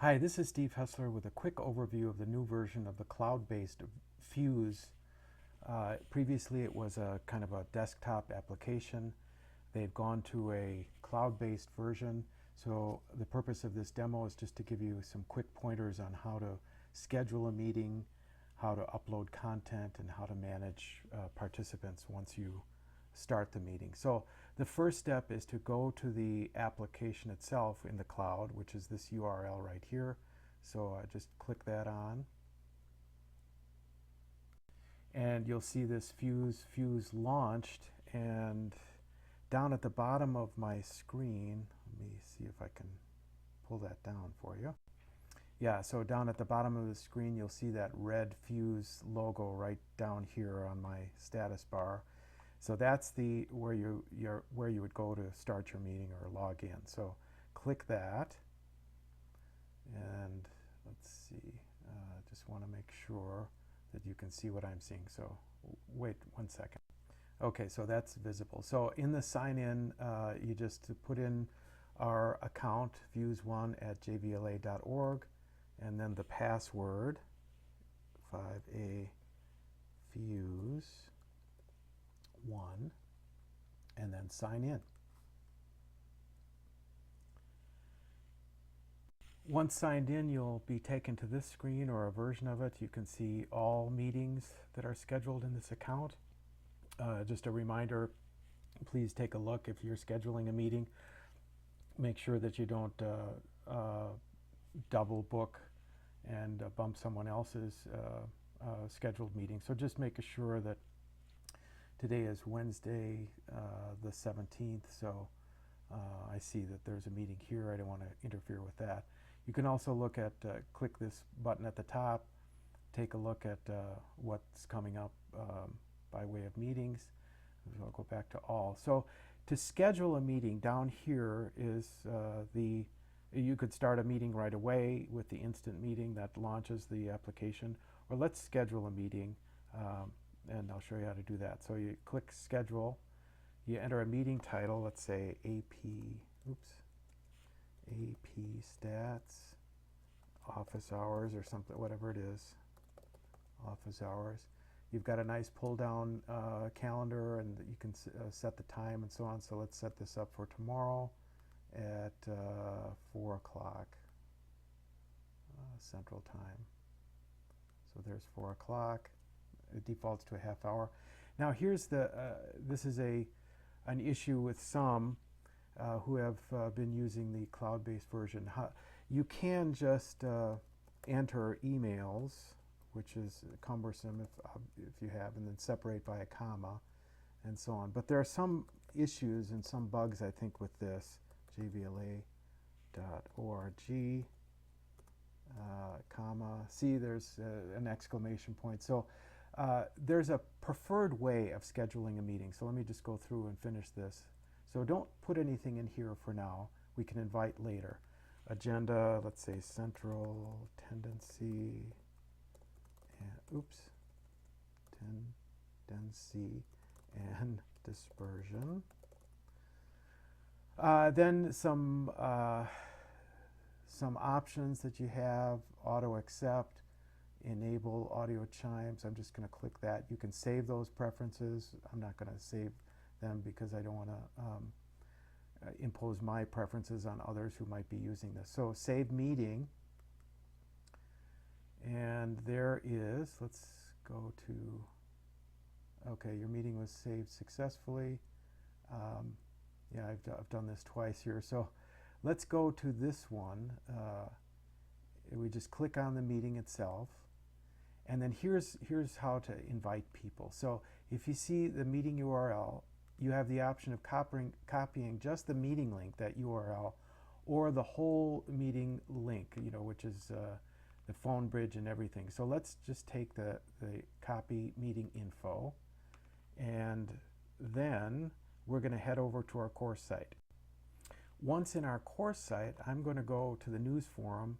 Hi, this is Steve Hessler with a quick overview of the new version of the cloud-based Fuze. Previously it was a kind of a desktop application. They've gone to a cloud-based version. So the purpose of this demo is just to give you some quick pointers on how to schedule a meeting, how to upload content, and how to manage participants once you start the meeting. So the first step is to go to the application itself in the cloud, which is this URL right here. So just click that on. And you'll see this Fuze launched. And down at the bottom of my screen, let me see if I can pull that down for you. Yeah, so down at the bottom of the screen, you'll see that red Fuze logo right down here on my status bar. So that's where you would go to start your meeting or log in. So click that, and let's see. Just want to make sure that you can see what I'm seeing. So wait 1 second. Okay, so that's visible. So in the sign in, you just put in our account, fuze1@jvla.org, and then the password 5A Fuze 1, and then sign in. Once signed in, you'll be taken to this screen or a version of it. You can see all meetings that are scheduled in this account. Just a reminder, please take a look if you're scheduling a meeting. Make sure that you don't double book and bump someone else's scheduled meeting. So just make sure that today is Wednesday, the 17th, so I see that there's a meeting here. I don't want to interfere with that. You can also look at, click this button at the top, take a look at what's coming up by way of meetings. I'll go back to all. So to schedule a meeting, down here is you could start a meeting right away with the instant meeting that launches the application, or let's schedule a meeting. And I'll show you how to do that. So you click schedule, you enter a meeting title, let's say AP stats, office hours or something, whatever it is, office hours. You've got a nice pull down calendar, and you can set the time and so on. So let's set this up for tomorrow at 4 o'clock Central Time. So there's 4 o'clock. It defaults to a half hour. Now here's this is an issue with some who have been using the cloud-based version. You can just enter emails, which is cumbersome if you have, and then separate by a comma and so on. But there are some issues and some bugs, I think, with this. jvla.org, comma. See, there's an exclamation point. So there's a preferred way of scheduling a meeting. So let me just go through and finish this. So don't put anything in here for now. We can invite later. Agenda, let's say central tendency, and, tendency and dispersion. Then some options that you have: auto accept, enable audio chimes. I'm just going to click that. You can save those preferences. I'm not going to save them because I don't want to impose my preferences on others who might be using this. So save meeting, and there is, let's go to, okay, your meeting was saved successfully. Yeah, I've done this twice here. So let's go to this one. We just click on the meeting itself. And then here's how to invite people. So if you see the meeting URL, you have the option of copying just the meeting link, that URL, or the whole meeting link, which is the phone bridge and everything. So let's just take the copy meeting info, and then we're going to head over to our course site. Once in our course site, I'm going to go to the news forum,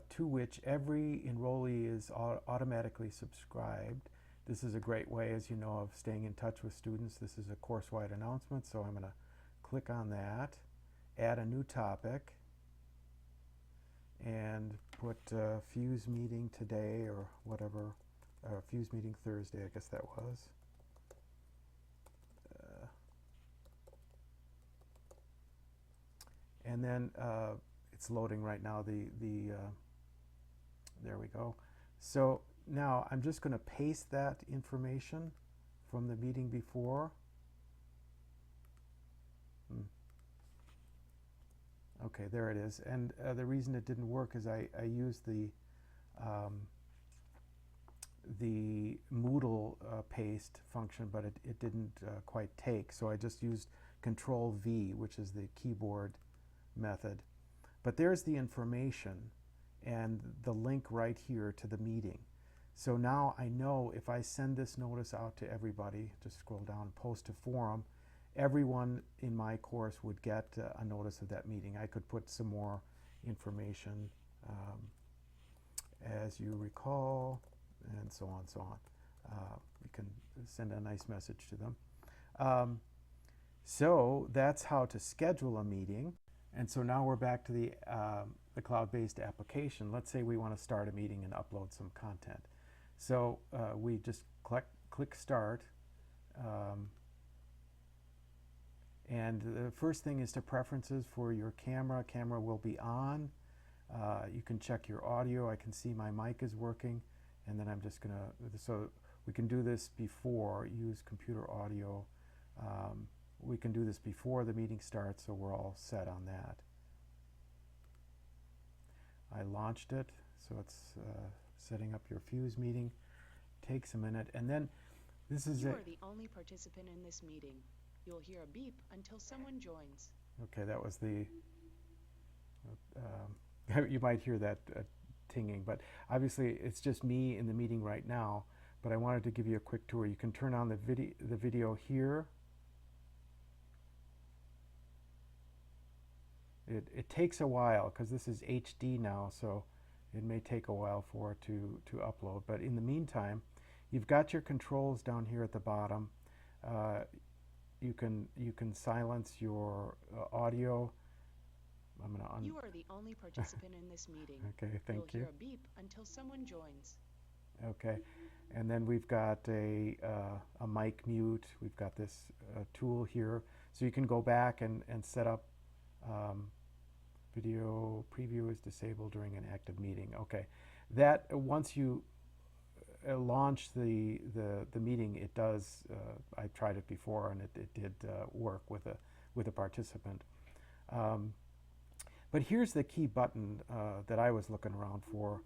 to which every enrollee is automatically subscribed. This is a great way, as you know, of staying in touch with students. This is a course-wide announcement, so I'm going to click on that, add a new topic, and put Fuze meeting today or whatever, Fuze meeting Thursday, I guess that was. And then it's loading right now, there we go. So now I'm just going to paste that information from the meeting before. Okay, there it is. And the reason it didn't work is I used the Moodle paste function, but it didn't quite take. So I just used Control V, which is the keyboard method. But there's the information and the link right here to the meeting. So now I know if I send this notice out to everybody, just scroll down, post to forum, everyone in my course would get a notice of that meeting. I could put some more information, as you recall, and so on, so on. You can send a nice message to them. So that's how to schedule a meeting. And so now we're back to the cloud-based application. Let's say we want to start a meeting and upload some content. So we just click Start. And the first thing is to preferences for your camera. Camera will be on. You can check your audio. I can see my mic is working. And then I'm just going to, so we can do this before, use computer audio. We can do this before the meeting starts, so we're all set on that. I launched it, so it's setting up your Fuze meeting. Takes a minute, and then this is You are the only participant in this meeting. You'll hear a beep until someone joins. Okay, that was the, you might hear that tinging, but obviously it's just me in the meeting right now, but I wanted to give you a quick tour. You can turn on the video here. It takes a while because this is HD now, so it may take a while for it to upload. But in the meantime, you've got your controls down here at the bottom. You can silence your audio. I'm gonna You are the only participant in this meeting. Okay, thank you. You'll hear a beep until someone joins. Okay, and then we've got a mic mute. We've got this tool here, so you can go back and set up. Video preview is disabled during an active meeting. Okay, that once you launch the meeting, it does. I tried it before, and it did work with a participant. But here's the key button that I was looking around for.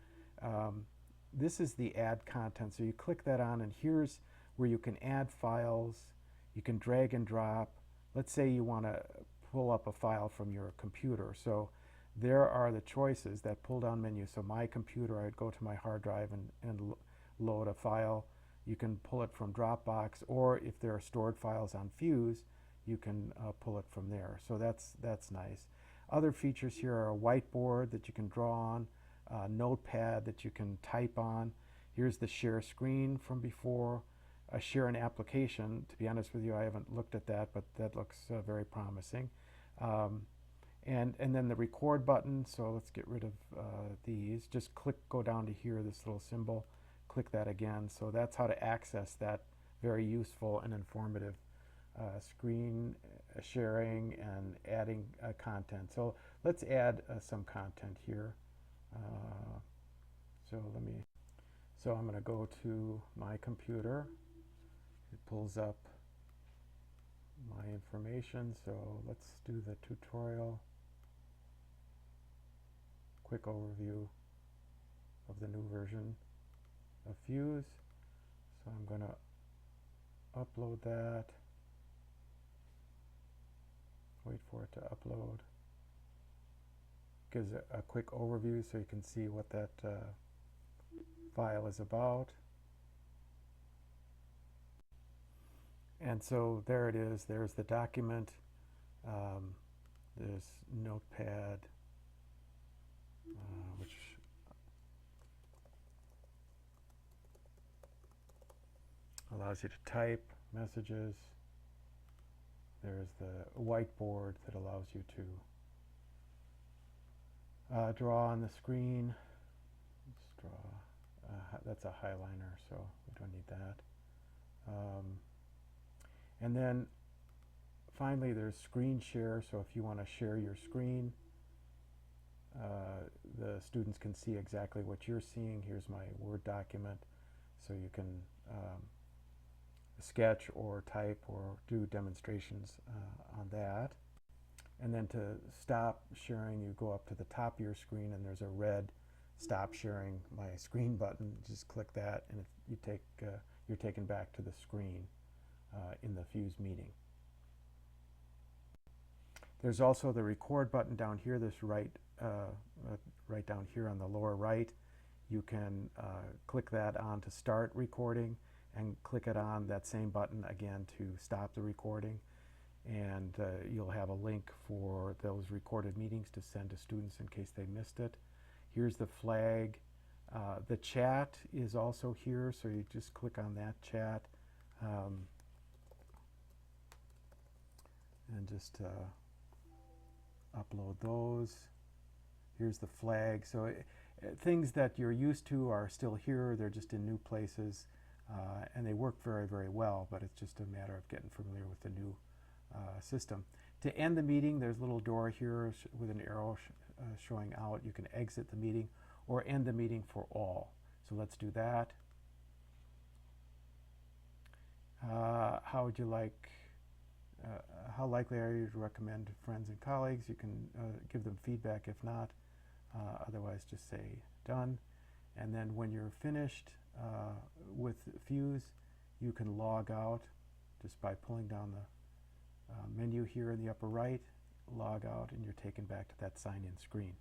This is the add content. So you click that on, and here's where you can add files. You can drag and drop. Let's say you want to pull up a file from your computer. So there are the choices, that pull down menu. So my computer, I'd go to my hard drive and load a file. You can pull it from Dropbox, or if there are stored files on Fuze, you can pull it from there. So that's nice. Other features here are a whiteboard that you can draw on, a notepad that you can type on. Here's the share screen from before. Share an application. To be honest with you, I haven't looked at that, but that looks very promising. And then the record button. So let's get rid of these. Just go down to here, this little symbol. Click that again. So that's how to access that very useful and informative screen sharing and adding content. So let's add some content here. So I'm going to go to my computer. It pulls up my information. So let's do the tutorial. Quick overview of the new version of Fuze. So I'm going to upload that. Wait for it to upload. Gives a quick overview so you can see what that file is about. And so there it is. There's the document. There's Notepad, which allows you to type messages. There's the whiteboard that allows you to draw on the screen. Let's draw, that's a highliner, so we don't need that. And then finally there's screen share, so if you want to share your screen, the students can see exactly what you're seeing. Here's my Word document, so you can sketch or type or do demonstrations on that. And then to stop sharing, you go up to the top of your screen and there's a red stop sharing my screen button. Just click that and you're taken back to the screen in the Fuze meeting. There's also the record button down here, this right down here on the lower right. You can click that on to start recording and click it on that same button again to stop the recording. And you'll have a link for those recorded meetings to send to students in case they missed it. Here's the flag. The chat is also here, so you just click on that chat and just upload those. Here's the flag. So things that you're used to are still here. They're just in new places, and they work very, very well, but it's just a matter of getting familiar with the new system. To end the meeting, there's a little door here with an arrow showing out. You can exit the meeting or end the meeting for all. So let's do that. How would you like, how likely are you to recommend friends and colleagues? You can give them feedback if not. Otherwise, just say done. And then when you're finished with Fuze, you can log out just by pulling down the menu here in the upper right, log out, and you're taken back to that sign-in screen.